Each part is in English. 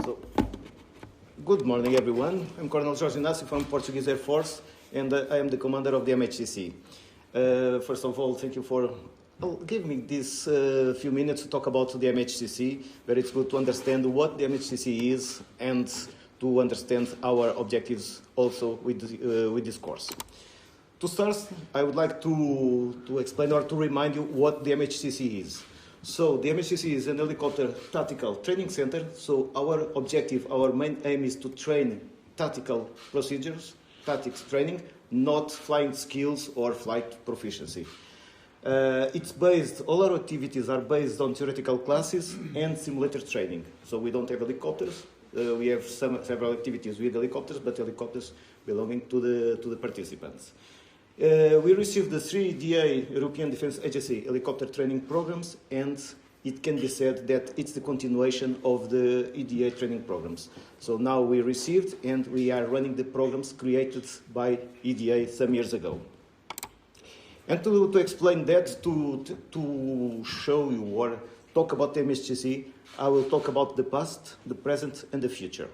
So, good morning, everyone. I'm Colonel Jorge Inácio from Portuguese Air Force, and I am the commander of the MHTC. First of all, thank you for giving me this few minutes to talk about the MHTC, where it's good to understand what the MHTC is and to understand our objectives also with this course. To start, I would like to explain or to remind you what the MHTC is. So the MHTC is an helicopter tactical training center. So our objective, our main aim is to train tactical procedures, tactics training, not flying skills or flight proficiency. It's based, all our activities are based on theoretical classes and simulator training. So we don't have helicopters. We have several activities with helicopters, but helicopters belonging to the participants. We received the 3 DA European Defence Agency helicopter training programs, and it can be said that it's the continuation of the EDA training programs. So now we received and we are running the programs created by EDA some years ago. And to explain that, to show you or talk about the MHTC, I will talk about the past, the present, and the future.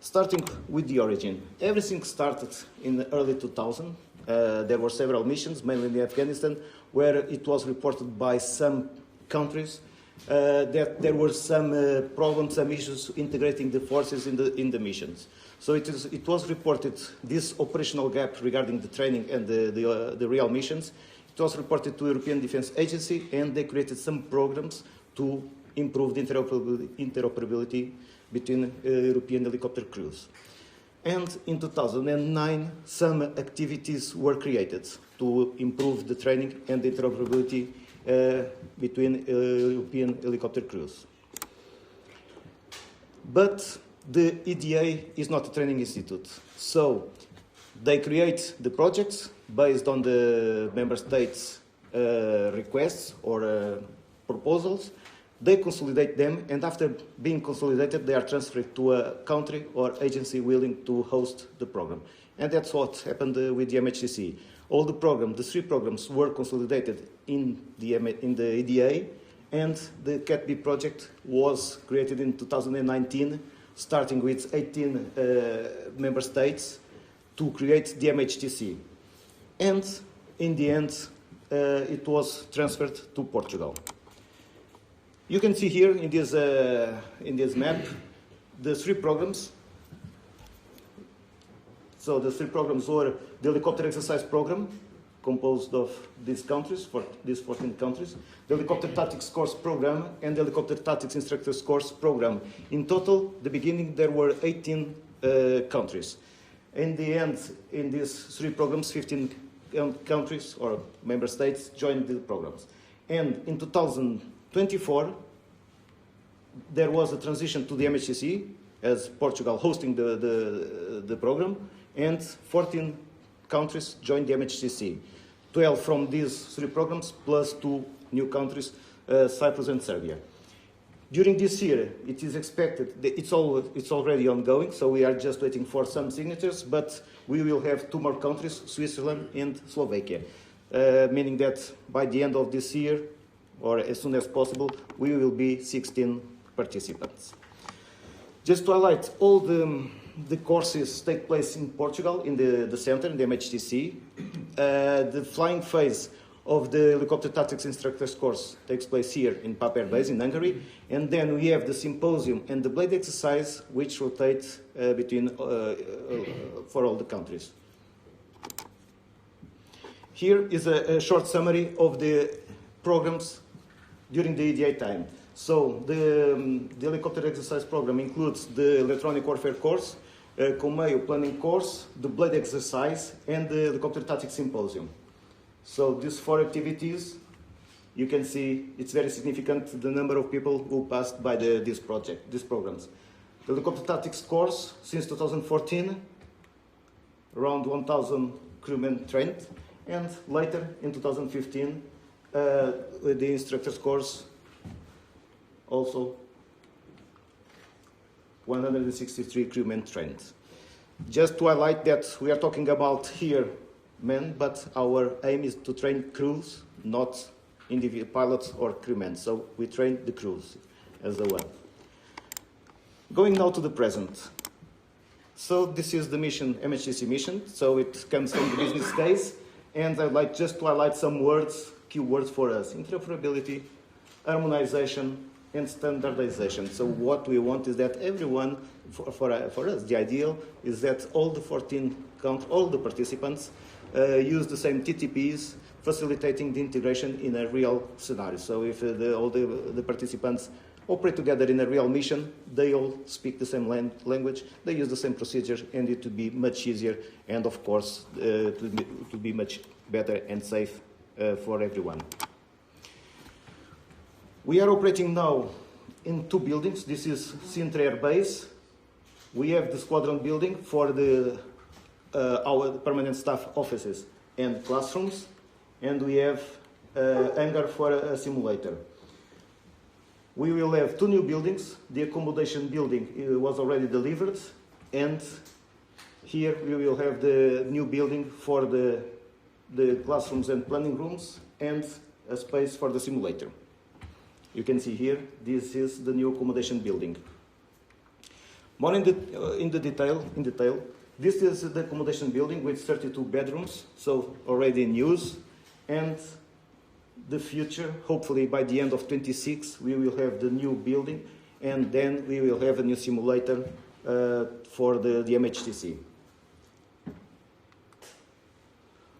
Starting with the origin. Everything started in the early 2000. There were several missions, mainly in Afghanistan, where it was reported by some countries that there were some problems, some issues integrating the forces in the missions. So it was reported, this operational gap regarding the training and the real missions, it was reported to European Defence Agency, and they created some programs to improve the interoperability between European helicopter crews. And in 2009, some activities were created to improve the training and the interoperability between European helicopter crews. But the EDA is not a training institute. So they create the projects based on the member states' requests or proposals. They consolidate them, and after being consolidated, they are transferred to a country or agency willing to host the program. And that's what happened with the MHTC. All the programs, the 3 programs, were consolidated in the EDA, and the CATB project was created in 2019, starting with 18 member states to create the MHTC. And in the end, it was transferred to Portugal. You can see here in this map the 3 programs. So the 3 programs were the helicopter exercise program, composed of these countries, these 14 countries, the helicopter tactics course program, and the helicopter tactics instructors course program. In total, the beginning, there were 18 countries. In the end, in these 3 programs, 15 countries or member states joined the programs. And in 2024, there was a transition to the MHTC, as Portugal hosting the program, and 14 countries joined the MHTC. 12 from these 3 programs, plus 2 new countries, Cyprus and Serbia. During this year, it is expected, it's already ongoing, so we are just waiting for some signatures, but we will have 2 more countries, Switzerland and Slovakia, meaning that by the end of this year, or as soon as possible, we will be 16 participants. Just to highlight, all the courses take place in Portugal, in the center, in the MHTC. The flying phase of the helicopter tactics instructors course takes place here in Pap Air Base in Hungary. And then we have the symposium and the blade exercise, which rotate for all the countries. Here is a short summary of the programs during the EDA time. So the helicopter exercise program includes the electronic warfare course, Comeo planning course, the blade exercise, and the helicopter tactics symposium. So these 4 activities, you can see it's very significant, the number of people who passed by these programs. The helicopter tactics course, since 2014, around 1,000 crewmen trained, and later in 2015, the instructors course, also 163 crewmen trained. Just to highlight that we are talking about here men, but our aim is to train crews, not individual pilots or crewmen. So we train the crews as well. Going now to the present. So this is the mission, MHTC mission. So it comes from the business case. And I'd like just to highlight some words, key words for us. Interoperability, harmonization, and standardization. So what we want is that everyone, for us, the ideal is that all the 14 all the participants use the same TTPs, facilitating the integration in a real scenario. So if all the participants operate together in a real mission, they all speak the same language, they use the same procedures, and it would be much easier, and of course, to be much better and safe for everyone. We are operating now in 2 buildings. This is Sintra Air Base. We have the squadron building for our permanent staff offices and classrooms, and we have hangar for a simulator. We will have 2 new buildings. The accommodation building was already delivered, and here we will have the new building for the classrooms and planning rooms and a space for the simulator. You can see here, this is the new accommodation building. More in detail, this is the accommodation building with 32 bedrooms, so already in use, and the future, hopefully by the end of 26, we will have the new building, and then we will have a new simulator for the MHTC.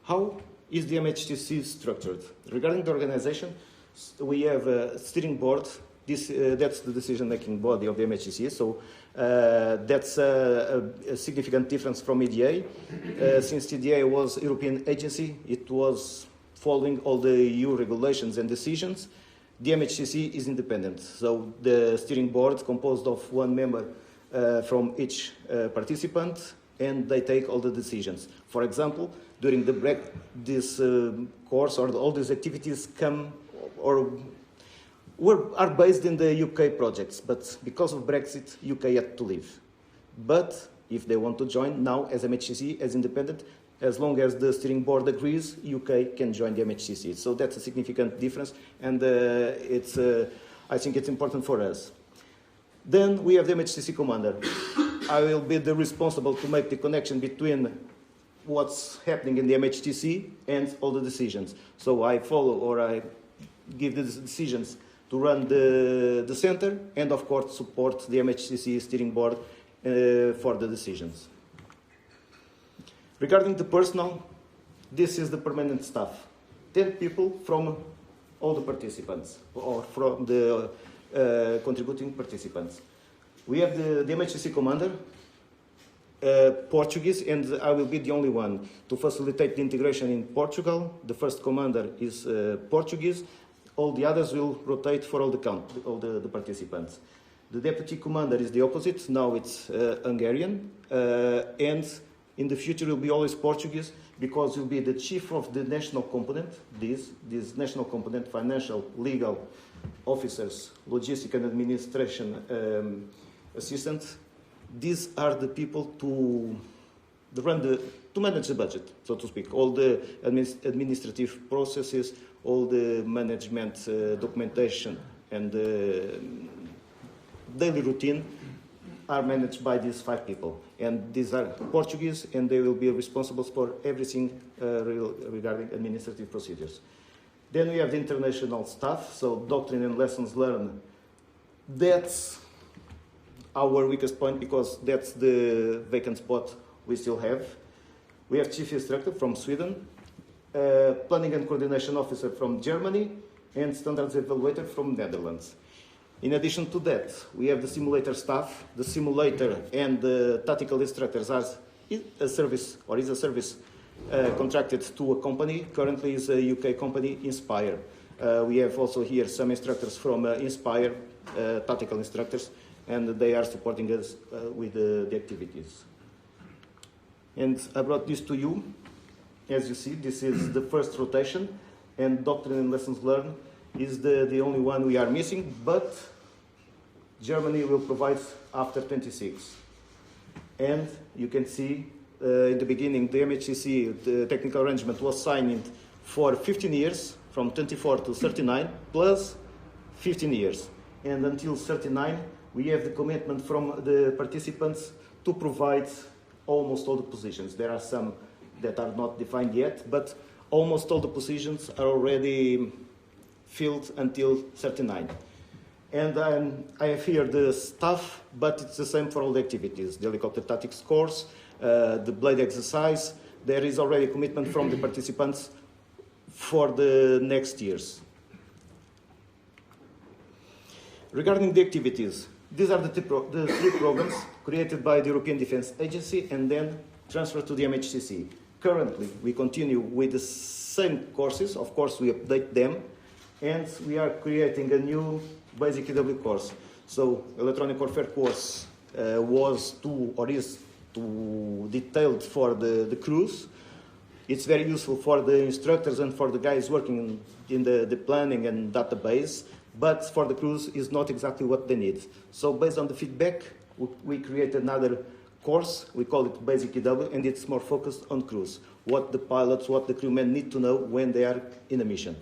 How is the MHTC structured? Regarding the organization, we have a steering board. That's the decision-making body of the MHTC, so that's a significant difference from EDA. Since EDA was a European agency, it was following all the EU regulations and decisions. The MHTC is independent, so the steering board composed of 1 member from each participant, and they take all the decisions. For example, during the break, this course or all these activities are based in the UK projects, but because of Brexit, UK had to leave. But if they want to join now as MHTC, as independent, as long as the steering board agrees, UK can join the MHTC. So that's a significant difference, and I think it's important for us. Then we have the MHTC commander. I will be the responsible to make the connection between what's happening in the MHTC and all the decisions. So I follow or I give the decisions to run the center, and of course support the MHTC steering board for the decisions. Regarding the personnel, this is the permanent staff. 10 people from all the participants, or from the contributing participants. We have the MHTC commander, Portuguese, and I will be the only one to facilitate the integration in Portugal. The first commander is Portuguese. All the others will rotate for all the participants. The deputy commander is the opposite. Now it's Hungarian, and in the future will be always Portuguese, because will be the chief of the national component. This national component: financial, legal, officers, logistic and administration assistants. These are the people to manage the budget, so to speak. All the administrative processes, all the management documentation and daily routine are managed by these 5 people. And these are Portuguese, and they will be responsible for everything regarding administrative procedures. Then we have the international staff, so doctrine and lessons learned. That's our weakest point, because that's the vacant spot we still have. We have chief instructor from Sweden, planning and coordination officer from Germany, and standards evaluator from Netherlands. In addition to that, we have the simulator staff. The simulator and the tactical instructors are a service contracted to a company. Currently is a UK company, Inspire. We have also here some instructors from Inspire, tactical instructors, and they are supporting us with the activities. And I brought this to you. As you see, this is the first rotation, and doctrine and lessons learned is the only one we are missing, but Germany will provide after 26. And you can see in the beginning, the MHTC, the technical arrangement was signed for 15 years, from 24 to 39, plus 15 years. and until 39, we have the commitment from the participants to provide almost all the positions. There are some that are not defined yet, but almost all the positions are already filled until 39. And I have here the staff, but it's the same for all the activities. The helicopter tactics course, the blade exercise. There is already a commitment from the participants for the next years. Regarding the activities, these are the three programs created by the European Defence Agency and then transferred to the MHTC. Currently, we continue with the same courses. Of course, we update them, and we are creating a new basic EW course. So, electronic warfare course was too, or is too detailed for the crews. It's very useful for the instructors and for the guys working in the planning and database, but for the crews is not exactly what they need. So based on the feedback, we created another course. We call it Basic EW, and it's more focused on crews. What the pilots, what the crewmen need to know when they are in a mission.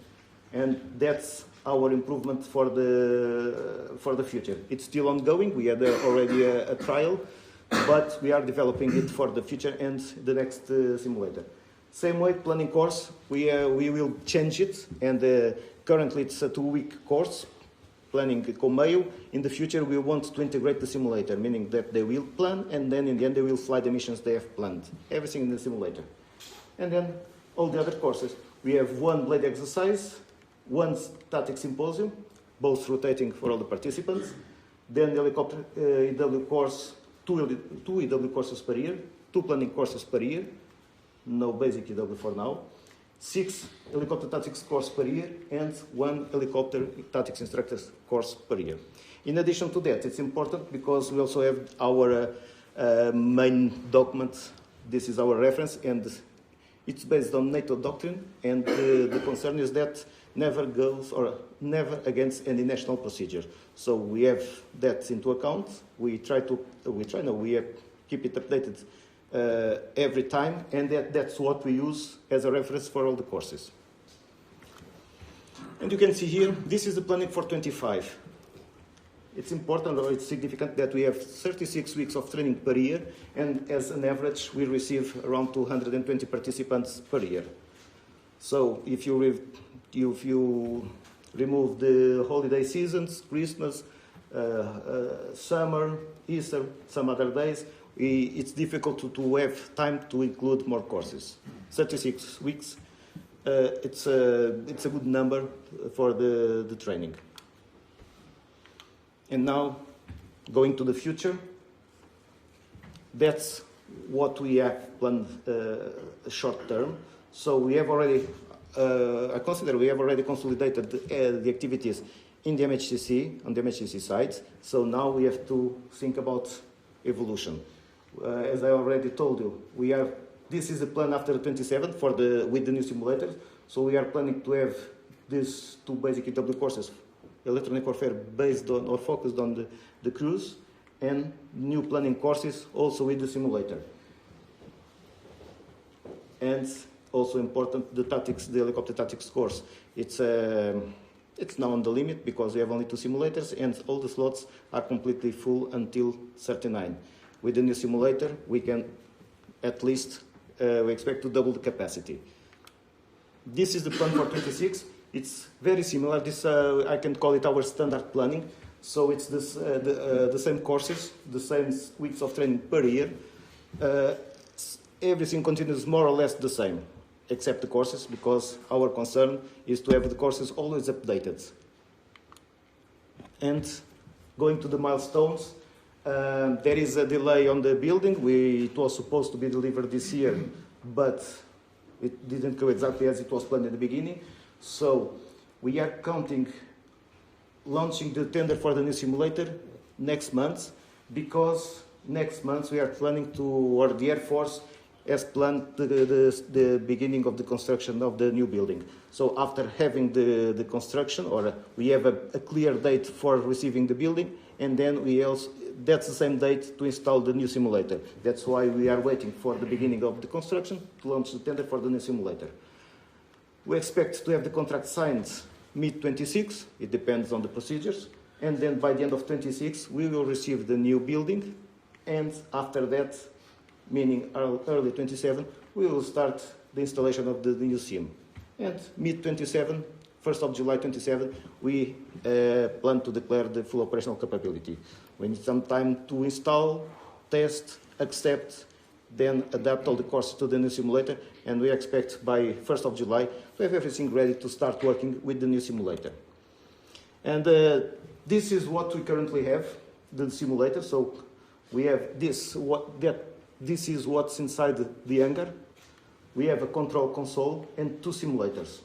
And that's our improvement for the future. It's still ongoing. We had already a trial, but we are developing it for the future and the next simulator. Same way, planning course, we will change it, and currently it's a 2-week course, planning Comeo. In the future, we want to integrate the simulator, meaning that they will plan, and then in the end, they will fly the missions they have planned. Everything in the simulator. And then all the other courses. We have one blade exercise, one static symposium, both rotating for all the participants. Then the helicopter EW course, two EW courses per year, 2 planning courses per year. No basic EW for now. 6 helicopter tactics course per year and 1 helicopter tactics instructors course per year. In addition to that, it's important because we also have our main document. This is our reference, and it's based on NATO doctrine, and the concern is that never goes or never against any national procedure. So we have that into account. We keep it updated every time, and that's what we use as a reference for all the courses. And you can see here, this is the planning for 25. It's important, or it's significant, that we have 36 weeks of training per year, and as an average, we receive around 220 participants per year. So if you remove the holiday seasons, Christmas, summer, Easter, some other days, it's difficult to have time to include more courses. 36 weeks, it's a good number for the training. And now, going to the future, that's what we have planned short term. So we have already, I consider we have already consolidated the activities in the MHTC, on the MHTC side. So now we have to think about evolution. As I already told you, this is the plan after the 27 with the new simulators. So we are planning to have these 2 basic EW courses, electronic warfare based on or focused on the crews, and new planning courses also with the simulator. And also important, the helicopter tactics course. It's now on the limit because we have only 2 simulators, and all the slots are completely full until 39. With the new simulator, we can at least, we expect to double the capacity. This is the plan for 26. It's very similar. This, I can call it our standard planning. So it's the same courses, the same weeks of training per year. Everything continues more or less the same, except the courses, because our concern is to have the courses always updated. And going to the milestones, there is a delay on the building. It was supposed to be delivered this year, but it didn't go exactly as it was planned in the beginning. So we are launching the tender for the new simulator next month, because next month we are planning or the Air Force has planned the beginning of the construction of the new building. So after having the construction, or we have a clear date for receiving the building, and then that's the same date to install the new simulator. That's why we are waiting for the beginning of the construction to launch the tender for the new simulator. We expect to have the contract signed mid-26. It depends on the procedures. and then by the end of 26, we will receive the new building, and after that, meaning early 27, we will start the installation of the new SIM. And mid-27, 1st of July 27, we plan to declare the full operational capability. We need some time to install, test, accept, then adapt all the courses to the new simulator, and we expect by 1st of July to have everything ready to start working with the new simulator. And this is what we currently have, the simulator. So we have this, this is what's inside the hangar. We have a control console and two simulators.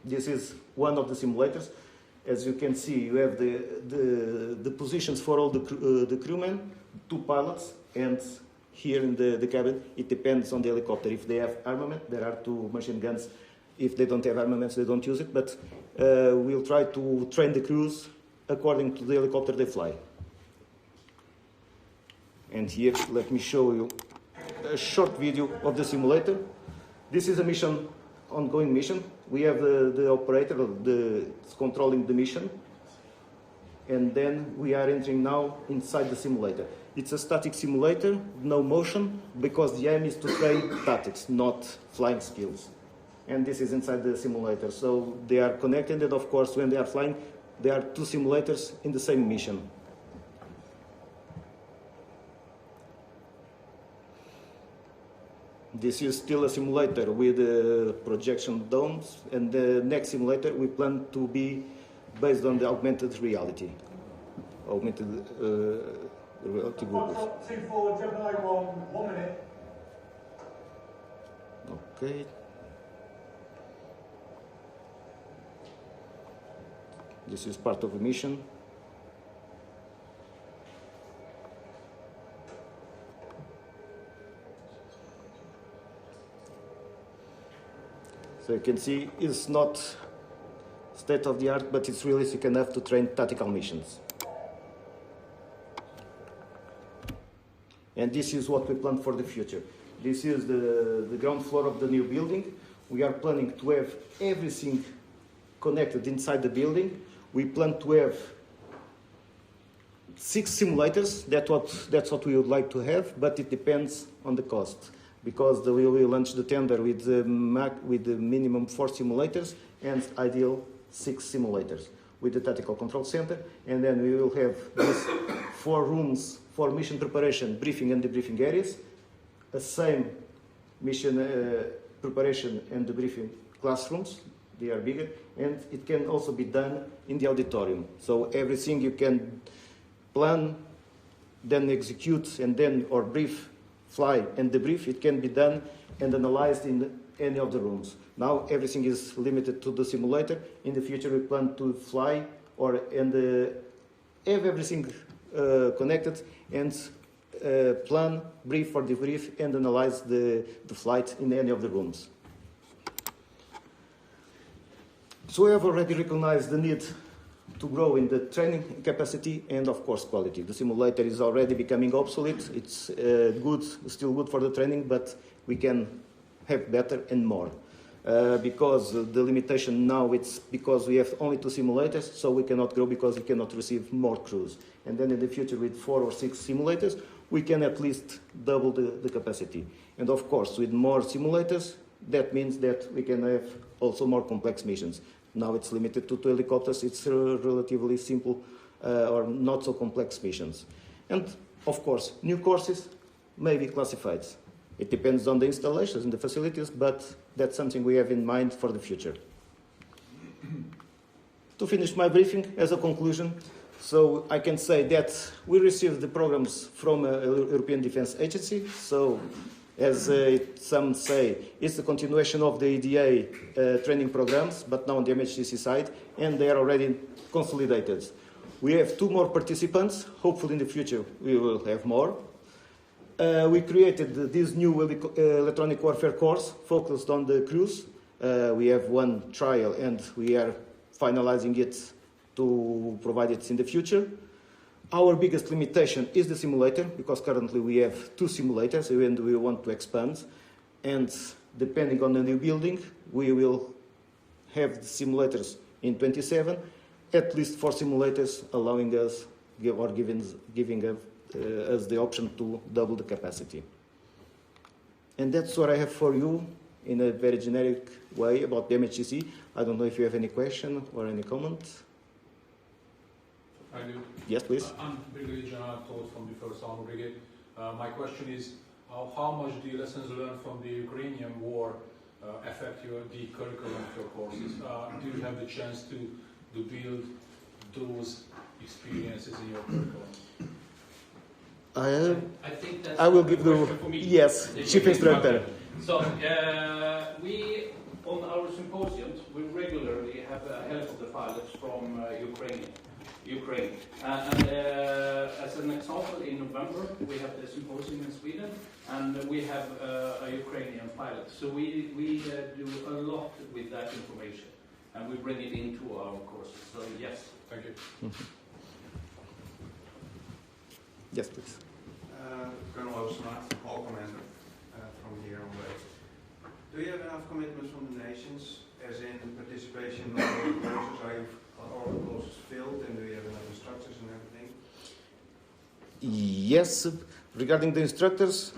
This is one of the simulators. As you can see, you have the positions for all the crewmen, two pilots, and here in the cabin, it depends on the helicopter. If they have armament, there are two machine guns. If they don't have armaments, they don't use it. But we'll try to train the crews according to the helicopter they fly. And here, let me show you a short video of the simulator. This is a mission, ongoing mission. We have the operator controlling the mission. And then we are entering now inside the simulator. It's a static simulator, no motion, because the aim is to train tactics, not flying skills. And this is inside the simulator. So they are connected, and of course, when they are flying, there are two simulators in the same mission. This is still a simulator with projection domes, and the next simulator we plan to be based on the augmented reality. Augmented reality goggles. 24, Gemini 1 minute. Okay. This is part of a mission. So you can see it's not state of the art, but it's realistic enough to train tactical missions. And this is what we plan for the future. This is the ground floor of the new building. We are planning to have everything connected inside the building. We plan to have 6 simulators. That's what we would like to have, but it depends on the cost. Because we will launch the tender with the minimum 4 simulators and ideal 6 simulators with the tactical control center. And then we will have these 4 rooms for mission preparation, briefing and debriefing areas, the same mission preparation and debriefing classrooms. They are bigger, and it can also be done in the auditorium. So everything you can plan, then execute, and then or brief, fly and debrief, it can be done and analyzed in any of the rooms. Now everything is limited to the simulator. In the future we plan to fly and have everything connected and plan, brief or debrief, and analyze the flight in any of the rooms. So we have already recognized the need to grow in the training capacity and, of course, quality. The simulator is already becoming obsolete. It's still good for the training, but we can have better and more. Because the limitation now, it's because we have only 2 simulators, so we cannot grow because we cannot receive more crews. And then in the future, with 4 or 6 simulators, we can at least double the capacity. And of course, with more simulators, that means that we can have also more complex missions. Now it's limited to 2 helicopters. It's relatively simple or not so complex missions. And of course, new courses may be classified. It depends on the installations and the facilities, but that's something we have in mind for the future. To finish my briefing, as a conclusion, so I can say that we received the programs from European Defence Agency. So as some say, it's the continuation of the EDA training programs, but now on the MHTC side, and they are already consolidated. We have 2 more participants. Hopefully in the future we will have more. We created this new electronic warfare course focused on the crews. We have 1 trial and we are finalizing it to provide it in the future. Our biggest limitation is the simulator, because currently we have 2 simulators and we want to expand. And depending on the new building, we will have the simulators in 27. at least 4 simulators, allowing us giving us the option to double the capacity. And that's what I have for you in a very generic way about the MHTC. I don't know if you have any question or any comment. I do. Yes, please. I'm Brigadier General Todd from the 1st Armor Brigade. My question is, how much do lessons learned from the Ukrainian war affect the curriculum of your courses? Do you have the chance to build those experiences in your curriculum? I think that's I will give the for me. yes, chief instructor. So we on our symposiums we regularly have helicopter pilots from Ukraine. And as an example, in November we have the symposium in Sweden, and we have a Ukrainian pilot. So we do a lot with that information, and we bring it into our courses. So yes. Thank you. Yes, please. Colonel Oosma, Hall Commander from here on way. Do you have enough commitments from the nations, as in participation in all the courses? Are all the courses filled, and do you have enough instructors and everything? Yes, regarding the instructors,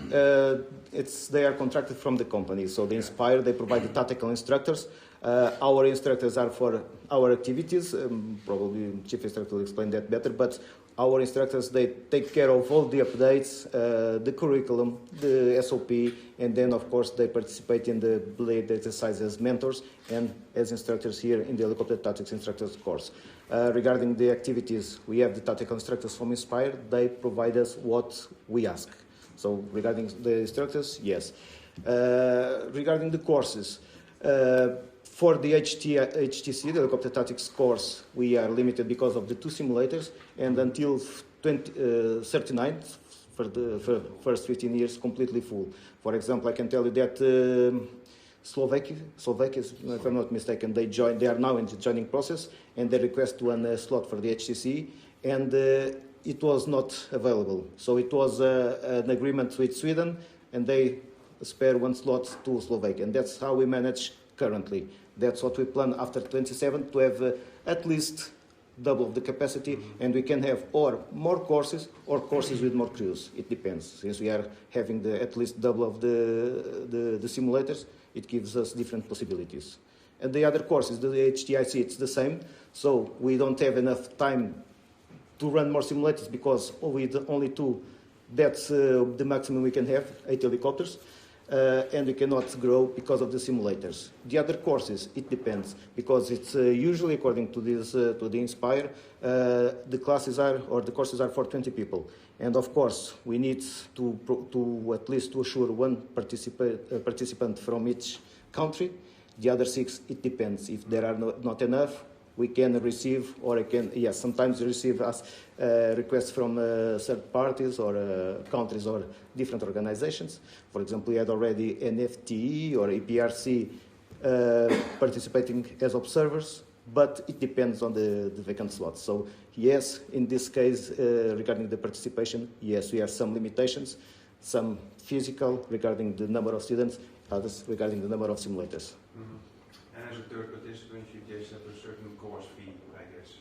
they are contracted from the company. So the Inspire, they provide the tactical instructors. Our instructors are for our activities. Probably chief instructor will explain that better. But our instructors, they take care of all the updates, the curriculum, the SOP, and then of course they participate in the blade exercise as mentors and as instructors here in the Helicopter Tactics Instructors course. Regarding the activities, we have the tactical instructors from Inspire. They provide us what we ask. So regarding the instructors, yes. Regarding the courses, for the HTC, the Helicopter Tactics course, we are limited because of the 2 simulators, and until 39 for the first 15 years, completely full. For example, I can tell you that Slovakia, if I'm not mistaken, they are now in the joining process, and they request one slot for the HTC, and it was not available. So it was an agreement with Sweden, and they spare one slot to Slovakia, and that's how we manage currently. That's what we plan after 27, to have at least double of the capacity, and we can have or more courses or courses with more crews. It depends. Since we are having at least double of the simulators, it gives us different possibilities. And the other courses, the HTIC, it's the same. So we don't have enough time to run more simulators because with only 2, that's the maximum we can have, 8 helicopters. And we cannot grow because of the simulators. The other courses, it depends, because it's usually according to the Inspire, the courses are for 20 people, and of course we need to at least to assure one participant from each country. The other 6, it depends. If there are not enough, we can receive, or sometimes receive as requests from third parties or countries or different organizations. For example, we had already NFTE or EPRC participating as observers, but it depends on the vacant slots. So yes, in this case, regarding the participation, yes, we have some limitations, some physical regarding the number of students, others regarding the number of simulators. Mm-hmm. And as a third participant, you just have a certain course fee, I guess.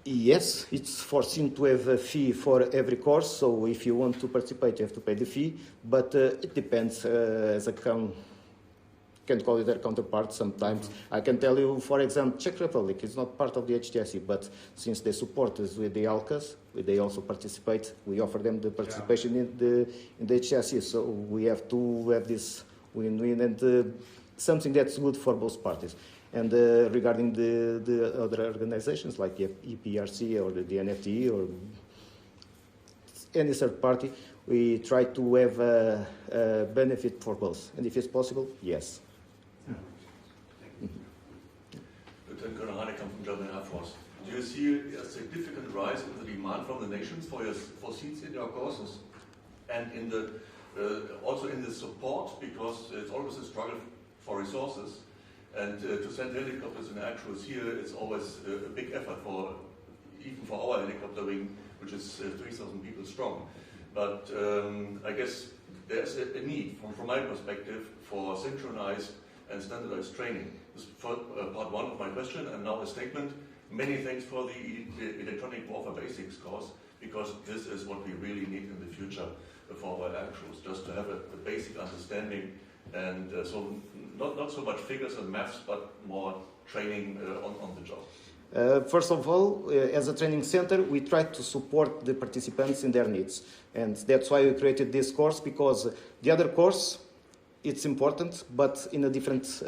Yes, it's foreseen to have a fee for every course, so if you want to participate, you have to pay the fee, but it depends, as a can call it their counterpart sometimes. Mm-hmm. I can tell you, for example, Czech Republic is not part of the HTIC, but since they support us with the ALCAs, they also participate, we offer them the participation in the HTIC, so we have to have this win-win and something that's good for both parties. And regarding the other organizations like the EPRC or the NFTE or any third party, we try to have a benefit for both. And if it's possible, yes. Lieutenant Colonel Heine from German Air Force. Do you see a significant rise in the demand from the nations for seats in your courses, and in the also in the support, because it's always a struggle for resources, and to send helicopters in actuals here, it's always a big effort even for our helicopter wing, which is 3,000 people strong. But I guess there's a need, from my perspective, for synchronized and standardized training. is part one of my question, and now a statement. Many thanks for the electronic warfare basics course, because this is what we really need in the future for our air crews, just to have a basic understanding, and so not so much figures and maths, but more training on the job. First of all, as a training center, we try to support the participants in their needs. And that's why we created this course, because the other course, it's important, but in a different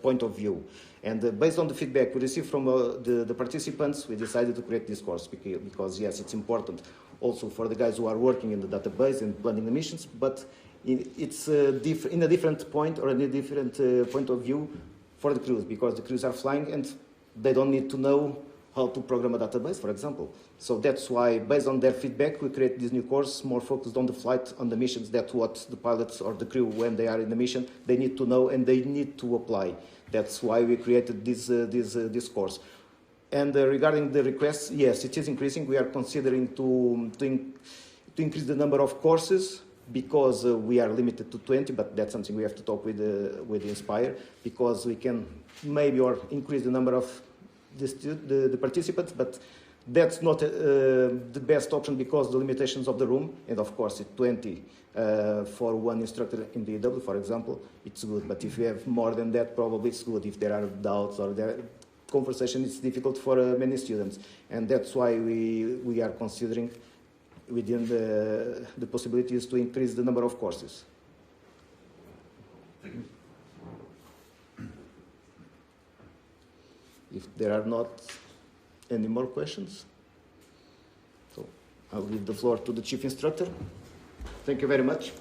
point of view. And based on the feedback we received from the participants, we decided to create this course, because yes, it's important also for the guys who are working in the database and planning the missions, but it's in a different point, or in a different point of view for the crews, because the crews are flying and they don't need to know how to program a database, for example. So that's why, based on their feedback, we create this new course more focused on the flight, on the missions, that what the pilots or the crew, when they are in the mission, they need to know and they need to apply. That's why we created this course. And regarding the requests, yes, it is increasing. We are considering to increase the number of courses, because we are limited to 20, but that's something we have to talk with Inspire, because we can maybe increase the number of the participants, but that's not the best option, because the limitations of the room, and of course it's 20 for one instructor in the EW, for example, it's good. But if you have more than that, probably it's good. If there are doubts or conversation, it's difficult for many students, and that's why we are considering within the possibilities to increase the number of courses. Thank you. If there are not any more questions, so I'll give the floor to the chief instructor. Thank you very much.